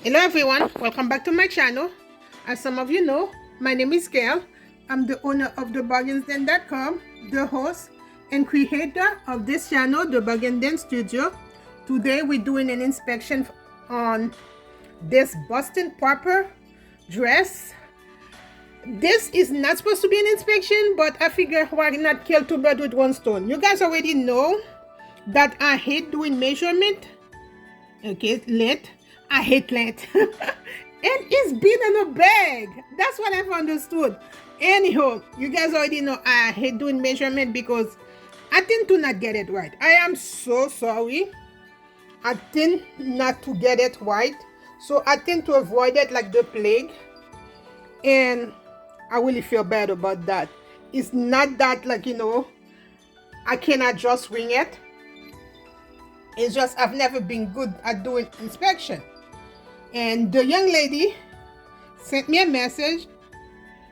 Hello everyone, welcome back to my channel. As some of you know, my name is Gail. I'm the owner of thebargainsden.com, the host and creator of this channel, The Bargain Den Studio. Today we're doing an inspection on this Boston Proper dress. This is not supposed to be an inspection, but I figure why not kill two birds with one stone. You guys already know that I hate doing measurement. Okay, length. I hate length. And it's been in a bag. That's what I've understood. Anyhow, you guys already know I hate doing measurement because I tend to not get it right. I am so sorry. I tend not to get it right. So I tend to avoid it like the plague. And I really feel bad about that. It's not that I cannot just wing it. It's just I've never been good at doing inspection. And the young lady sent me a message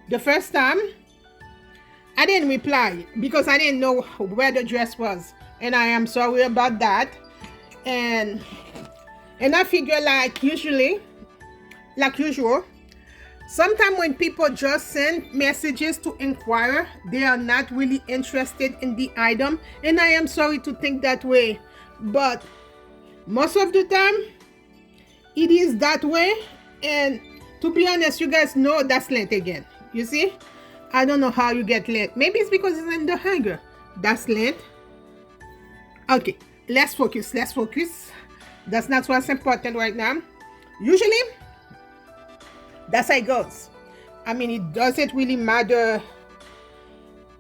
the first time. I didn't reply because I didn't know where the dress was. And I am sorry about that. And I figure like usual, sometimes when people just send messages to inquire, they are not really interested in the item. And I am sorry to think that way. But most of the time, it is that way. And to be honest, you guys know that's length again. You see? I don't know how you get length. Maybe it's because it's in the hanger. That's length. Okay, let's focus. That's not what's important right now. Usually, that's how it goes. I mean, it doesn't really matter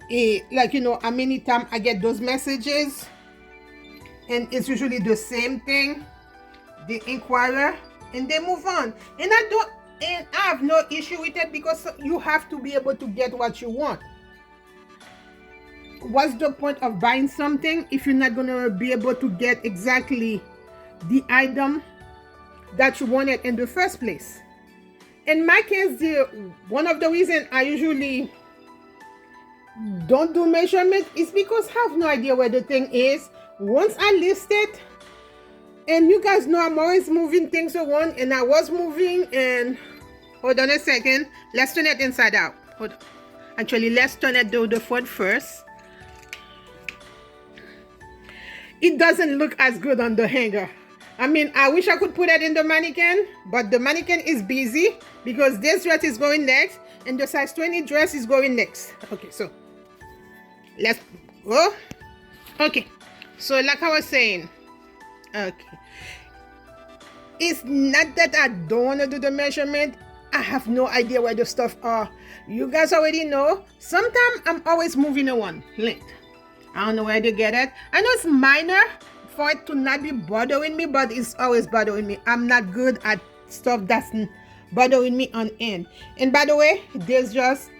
how many times I get those messages. And it's usually the same thing. They inquire and they move on. And I have no issue with it because you have to be able to get what you want. What's the point of buying something if you're not gonna be able to get exactly the item that you wanted in the first place? In my case, one of the reasons I usually don't do measurement is because I have no idea where the thing is. Once I list it, and you guys know I'm always moving things around, and I was moving, and hold on a second, let's turn it inside out. Hold on. Actually, let's turn it to the front first. It doesn't look as good on the hanger. I mean, I wish I could put it in the mannequin, but the mannequin is busy because this dress is going next and the size 20 dress is going next. Okay, so let's go. Okay, so like I was saying, okay, it's not that I don't want to do the measurement. I have no idea where the stuff are. You guys already know. Sometimes I'm always moving around length. I don't know where to get it. I know it's minor for it to not be bothering me, but it's always bothering me. I'm not good at stuff that's bothering me on end. And by the way, this dress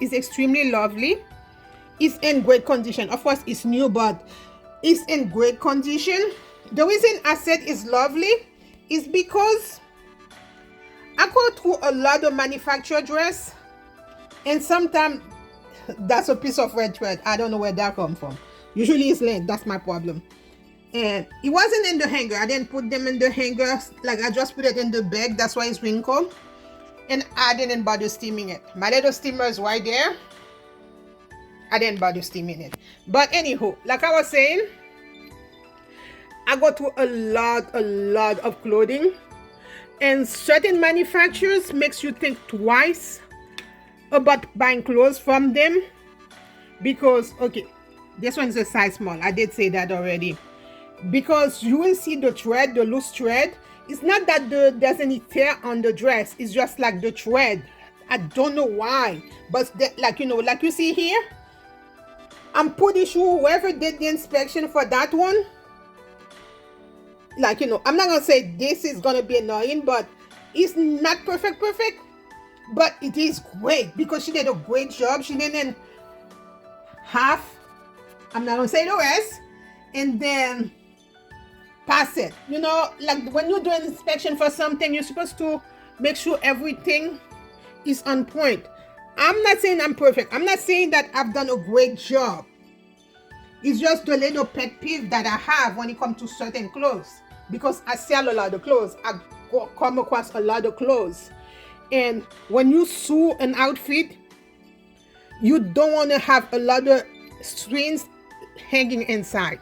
is extremely lovely. It's in great condition. Of course, it's new, but it's in great condition. The reason I said it's lovely is because I go through a lot of manufactured dress, and sometimes that's a piece of red thread. I don't know where that comes from. Usually it's length. That's my problem. And it wasn't in the hanger. I didn't put them in the hanger. Like, I just put it in the bag. That's why it's wrinkled. And I didn't bother steaming it. My little steamer is right there. I didn't bother steaming it. But anywho, like I was saying, I go through a lot of clothing. And certain manufacturers makes you think twice about buying clothes from them. Because, okay, this one's a size small. I did say that already. Because you will see the thread, the loose thread. It's not that there's any tear on the dress. It's just like the thread. I don't know why. But like you see here, I'm pretty sure whoever did the inspection for that one, I'm not gonna say this is gonna be annoying, but it's not perfect, but it is great because she did a great job. She didn't half, I'm not gonna say the rest, and then pass it. Like when you do an inspection for something, you're supposed to make sure everything is on point. I'm not saying I'm perfect. I'm not saying that I've done a great job. It's just the little pet peeve that I have when it comes to certain clothes. Because I sell a lot of clothes. come across a lot of clothes. And when you sew an outfit, you don't want to have a lot of strings hanging inside.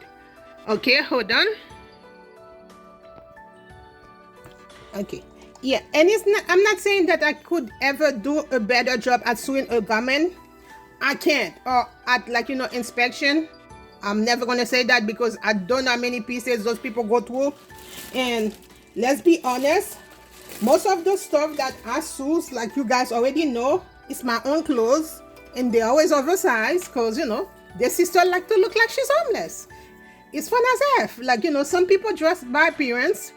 Okay, hold on. Okay, yeah, and it's not, I'm not saying that I could ever do a better job at sewing a garment. I can't. Or at, like, inspection. I'm never gonna say that because I don't know how many pieces those people go through. And let's be honest, most of the stuff that I sew, like you guys already know, is my own clothes, and they're always oversized because their sister like to look like she's homeless. It's fun as F. Like, some people dress by appearance.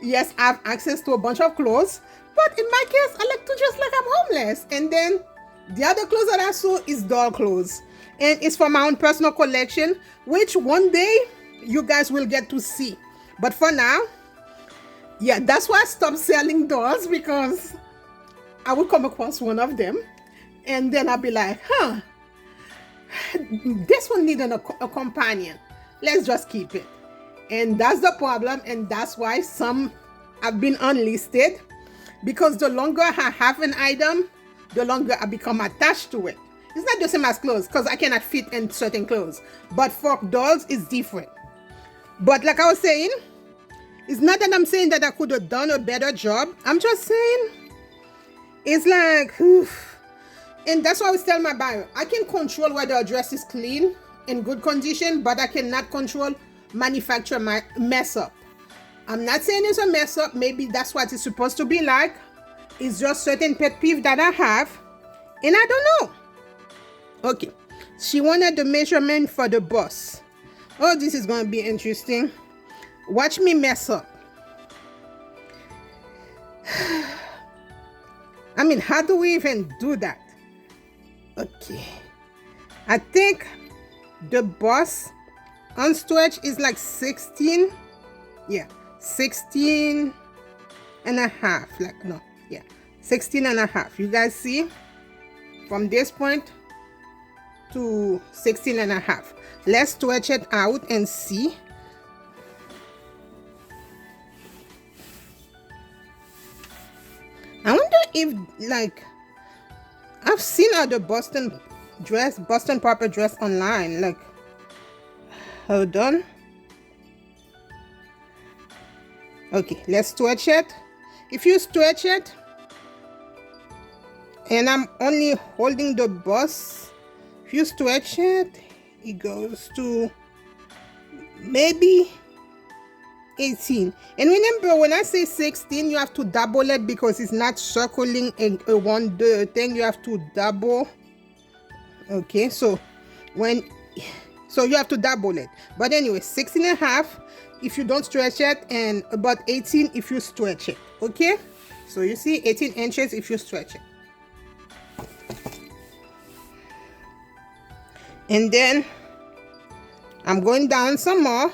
Yes, I have access to a bunch of clothes, but in my case, I like to dress like I'm homeless. And then the other clothes that I sew is doll clothes, and it's for my own personal collection, which one day you guys will get to see. But for now, yeah, that's why I stopped selling dolls, because I would come across one of them and then I'll be like, this one needed a companion. Let's just keep it. And that's the problem, and that's why some have been unlisted, because the longer I have an item, the longer I become attached to it. It's not the same as clothes, because I cannot fit in certain clothes, but for dolls it's different. But like I was saying, it's not that I'm saying that I could have done a better job. I'm just saying it's like, oof. And that's why I was telling my buyer, I can control whether a dress is clean, in good condition, but I cannot control manufacture my mess up. I'm not saying it's a mess up. Maybe that's what it's supposed to be like. It's just certain pet peeve that I have, and I don't know. Okay, she wanted the measurement for the bust. Oh, this is going to be interesting. Watch me mess up. I mean, how do we even do that? Okay, I think the bust unstretched is like 16. Yeah, 16 and a half. Like, no, yeah, 16 and a half. You guys see from this point to 16 and a half. Let's stretch it out and see. I wonder if, like, I've seen other Boston proper dress online. Like, hold on. Okay, let's stretch it. If you stretch it, and I'm only holding the bust, if you stretch it, it goes to maybe 18. And remember, when I say 16, you have to double it, because it's not circling a one thing. You have to double. Okay, so you have to double it. But anyway, 16 and a half if you don't stretch it, and about 18 if you stretch it. Okay, so you see 18 inches if you stretch it. And then I'm going down some more.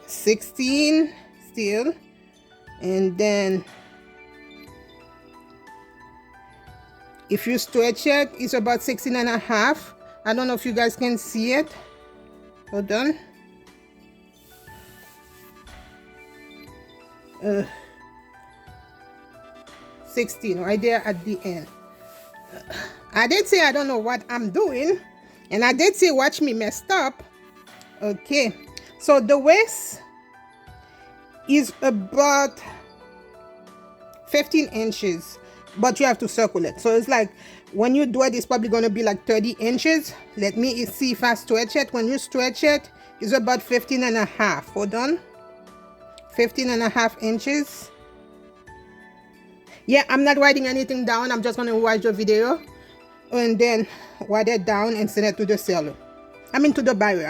16 still, and then if you stretch it, it's about 16 and a half. I don't know if you guys can see it. Hold on. 16 right there at the end. I did say I don't know what I'm doing, and I did say watch me messed up. Okay, so the waist is about 15 inches, but you have to circle it. So it's like, when you do it, it's probably going to be like 30 inches. Let me see if I stretch it. When you stretch it, it's about 15 and a half. Hold on. 15 and a half inches. Yeah, I'm not writing anything down. I'm just going to watch the video and then write it down and send it to the seller. I mean, to the buyer,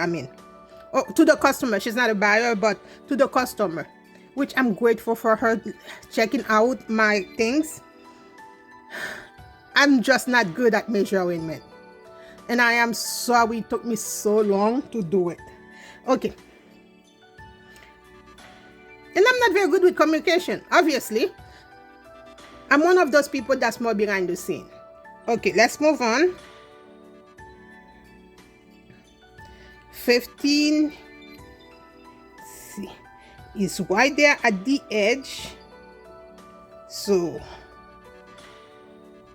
Oh, to the customer. She's not a buyer, but to the customer, which I'm grateful for her checking out my things. I'm just not good at measurement, and I am sorry it took me so long to do it. Okay, and I'm not very good with communication, obviously. I'm one of those people that's more behind the scene. Okay, let's move on. 15. See, is right there at the edge. So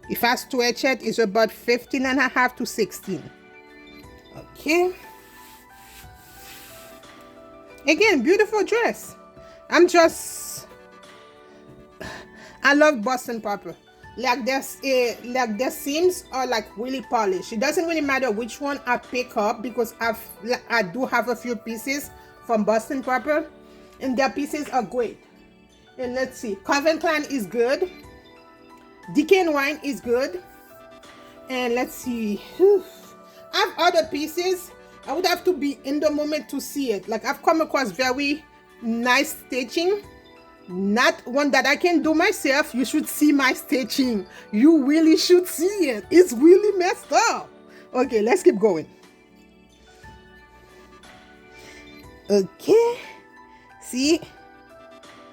if I stretch it, it's about 15.5 to 16. Okay. Again, beautiful dress. I love Boston Proper. Like their seams are like really polished. It doesn't really matter which one I pick up because I do have a few pieces from Boston Proper, and their pieces are great. And let's see, Calvin Klein is good. Deacon Wine is good. And let's see, I have other pieces. I would have to be in the moment to see it. Like I've come across very nice stitching. Not one that I can do myself. You should see my stitching. You really should see it. It's really messed up. Okay, let's keep going. Okay. See?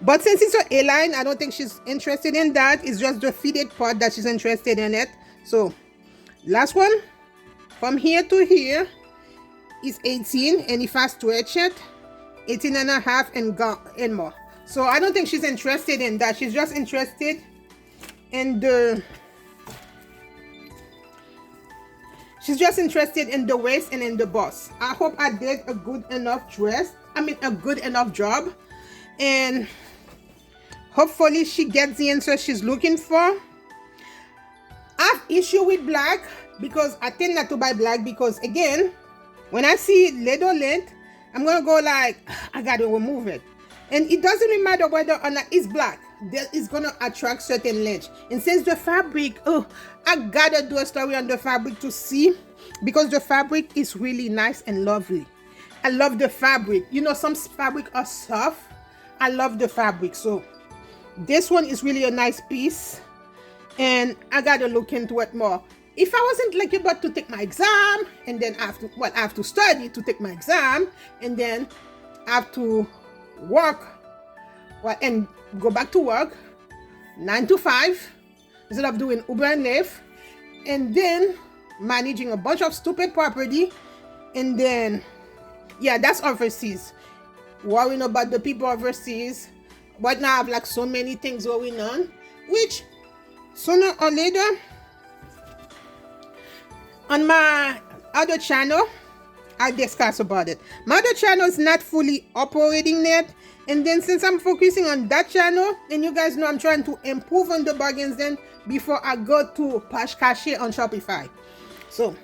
But since it's an A-line, I don't think she's interested in that. It's just the fitted part that she's interested in it. So, last one. From here to here is 18. And if I stretch it, 18.5 and more. So I don't think she's interested in that. She's just interested in the waist and in the bust. I hope I did a good enough job, and hopefully she gets the answer she's looking for. I have issue with black because I tend not to buy black because, again, when I see leather length, I'm gonna go like, I gotta remove it. And it doesn't really matter whether or not it's black. That is gonna attract certain length. And since the fabric, I gotta do a story on the fabric to see, because the fabric is really nice and lovely. I love the fabric. You know, some fabric are soft. I love the fabric. So this one is really a nice piece, and I gotta look into it more. If I wasn't like about to take my exam, and then I have to study to take my exam, and then I have to work and go back to work 9 to 5 instead of doing Uber and Lyft, and then managing a bunch of stupid property, and then that's overseas, worrying about the people overseas. But now I have like so many things going on, which sooner or later on my other channel I discuss about it. My other channel is not fully operating yet, and then since I'm focusing on that channel, and you guys know I'm trying to improve on the bargains then before I go to Pash Cache on Shopify. So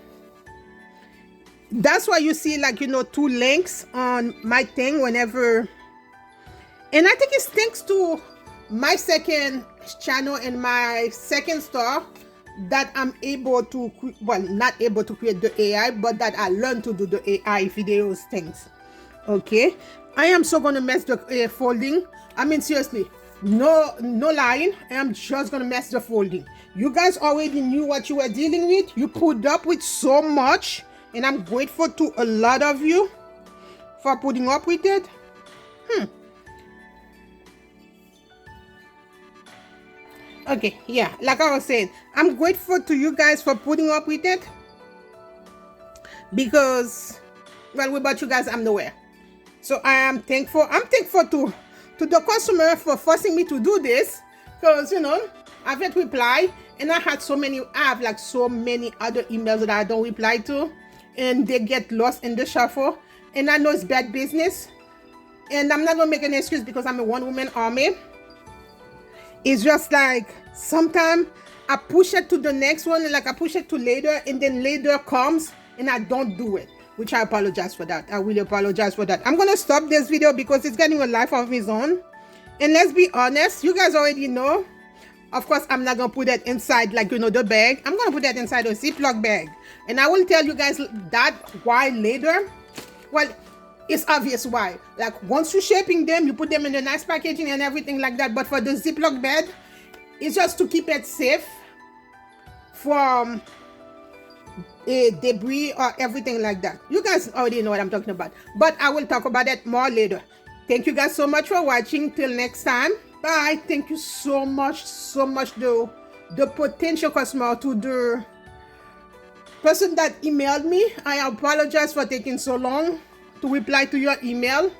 that's why you see, like, 2 links on my thing whenever, and I think it's thanks to my second channel and my second store that I'm able to, not able to create the AI, but that I learned to do the AI videos things. Okay, I am so gonna mess the folding. I mean, seriously, no lying, I am just gonna mess the folding. You guys already knew what you were dealing with. You put up with so much, and I'm grateful to a lot of you for putting up with it. Okay, like I was saying, I'm grateful to you guys for putting up with it, because, well, without you guys, I'm nowhere. So I am thankful. I'm thankful to the customer for forcing me to do this, because, I've had reply, and I have like so many other emails that I don't reply to, and they get lost in the shuffle, and I know it's bad business, and I'm not gonna make an excuse because I'm a one-woman army. It's just like sometimes I push it to the next one, like I push it to later, and then later comes and I don't do it, which I apologize for that. I really apologize for that. I'm gonna stop this video because it's getting a life of its own. And let's be honest, you guys already know, of course, I'm not gonna put that inside, like, the bag. I'm gonna put that inside a Ziploc bag, and I will tell you guys that why later. Well, it's obvious why. Like, once you're shaping them, you put them in the nice packaging and everything like that. But for the Ziploc bag, it's just to keep it safe from debris or everything like that. You guys already know what I'm talking about, but I will talk about it more later. Thank you guys so much for watching. Till next time, bye. Thank you so much, the potential customer, to the person that emailed me. I apologize for taking so long to reply to your email.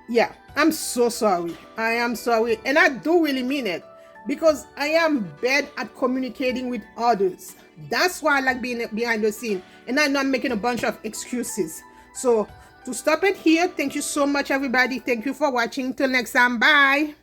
Yeah, I'm so sorry. I am sorry. And I do really mean it because I am bad at communicating with others. That's why I like being behind the scene. And I'm not making a bunch of excuses. So, to stop it here, thank you so much, everybody. Thank you for watching. Till next time. Bye.